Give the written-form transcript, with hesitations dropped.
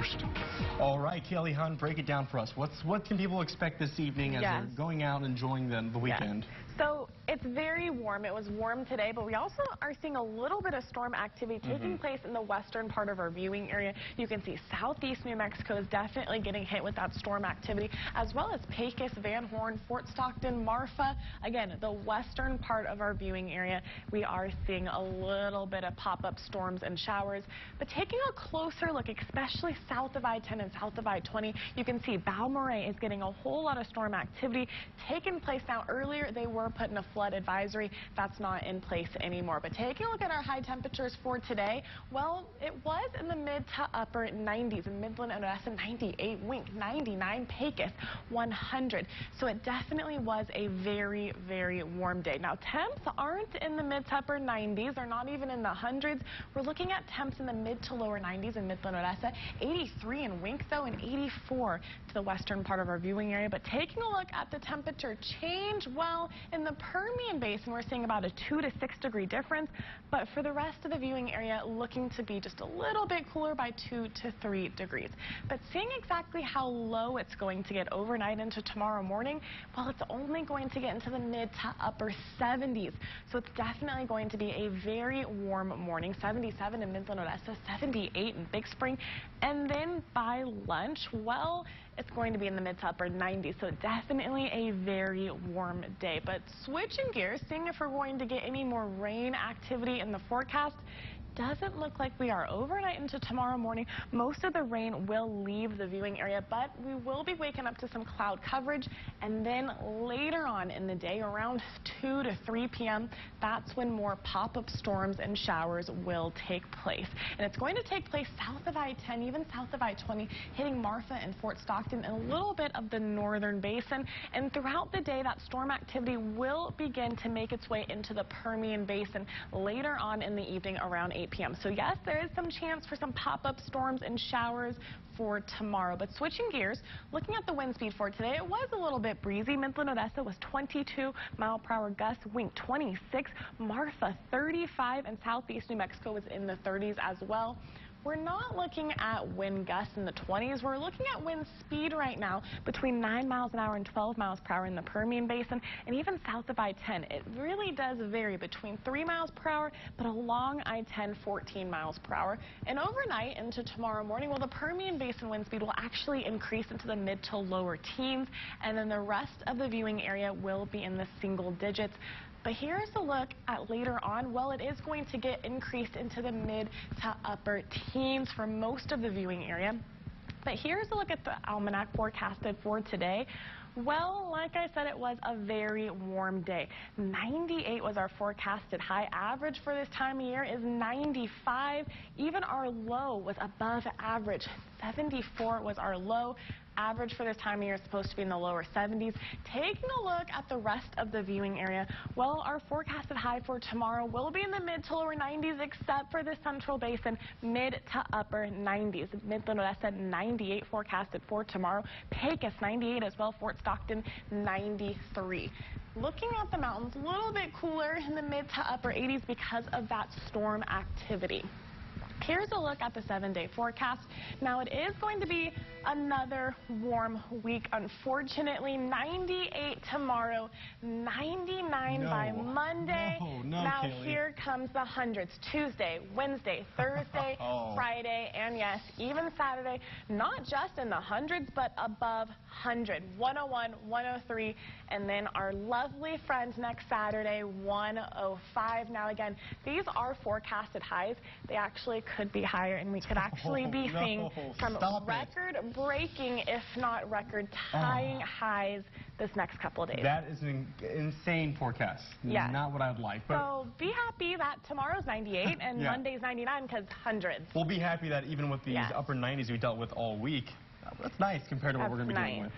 first. All right, Kelly Hunt, break it down for us. What can people expect this evening as they're going out enjoying the weekend? So it's very warm. It was warm today, but we also are seeing a little bit of storm activity taking place in the western part of our viewing area. You can see southeast New Mexico is definitely getting hit with that storm activity, as well as Pecos, Van Horn, Fort Stockton, Marfa. Again, the western part of our viewing area, we are seeing a little bit of pop-up storms and showers. But taking a closer look, especially south of I-10 and south of I-20, you can see Balmorhea is getting a whole lot of storm activity taking place now. Earlier, they were put in a flood advisory. That's not in place anymore. But taking a look at our high temperatures for today, well, it was in the mid to upper 90s in Midland and Odessa, 98, Wink, 99, Pecos, 100. So it definitely was a very, very warm day. Now, temps aren't in the mid to upper 90s. They're not even in the hundreds. We're looking at temps in the mid to lower 90s in Midland, Odessa, 83 in Wink, though, and 84 to the western part of our viewing area. But taking a look at the temperature change, well, in the Permian Basin, we're seeing about a 2 to 6 degree difference, but for the rest of the viewing area, looking to be just a little bit cooler by 2 to 3 degrees. But seeing exactly how low it's going to get overnight into tomorrow morning, well, it's only going to get into the mid to upper 70s. So it's definitely going to be a very warm morning. 77 in Midland, Odessa, 78 in Big Spring, and then by lunch, well, it's going to be in the mid to upper 90s. So definitely a very warm day. But switching gears, seeing if we're going to get any more rain activity in the forecast. Doesn't look like we are. Overnight into tomorrow morning, most of the rain will leave the viewing area, but we will be waking up to some cloud coverage, and then later on in the day, around 2 to 3 p.m., that's when more pop-up storms and showers will take place. And it's going to take place south of I-10, even south of I-20, hitting Marfa and Fort Stockton and a little bit of the northern basin. And throughout the day, that storm activity will begin to make its way into the Permian Basin later on in the evening around 8 p.m. So yes, there is some chance for some pop-up storms and showers for tomorrow. But switching gears, looking at the wind speed for today, it was a little bit breezy. Midland, Odessa was 22 mile-per-hour gusts, Wink 26, Marfa 35, and southeast New Mexico was in the 30s as well. We're not looking at wind gusts in the 20s. We're looking at wind speed right now between 9 miles an hour and 12 miles per hour in the Permian Basin, and even south of I-10. It really does vary between 3 miles per hour, but along I-10, 14 miles per hour. And overnight into tomorrow morning, well, the Permian Basin wind speed will actually increase into the mid to lower teens, and then the rest of the viewing area will be in the single digits. But here's a look at later on. Well, it is going to get increased into the mid to upper teens for most of the viewing area. But here's a look at the almanac forecasted for today. Well, like I said, it was a very warm day. 98 was our forecasted high. Average for this time of year is 95. Even our low was above average. 74 was our low. Average for this time of year is supposed to be in the lower 70s. Taking a look at the rest of the viewing area, well, our forecasted high for tomorrow will be in the mid to lower 90s, except for the central basin, mid to upper 90s. Midland, Odessa, 98 forecasted for tomorrow. Pecos, 98 as well. Fort Stockton, 93. Looking at the mountains, a little bit cooler in the mid to upper 80s because of that storm activity. Here's a look at the 7-day forecast. Now, it is going to be another warm week, unfortunately. 98 tomorrow, 99 by Monday. Now, Kelly. here comes the hundreds. Tuesday, Wednesday, Thursday, Friday, and yes, even Saturday. Not just in the hundreds, but above 100. 101, 103, and then our lovely friends next Saturday, 105. Now, again, these are forecasted highs. They actually could be higher, and we could actually be seeing some record-breaking, if not record-tying highs this next couple of days. That is an insane forecast. Yeah. Not what I'd like. But so be happy that tomorrow's 98 and Monday's 99 because hundreds. We'll be happy that even with these upper 90s we dealt with all week, that's nice compared to what we're going to be dealing with.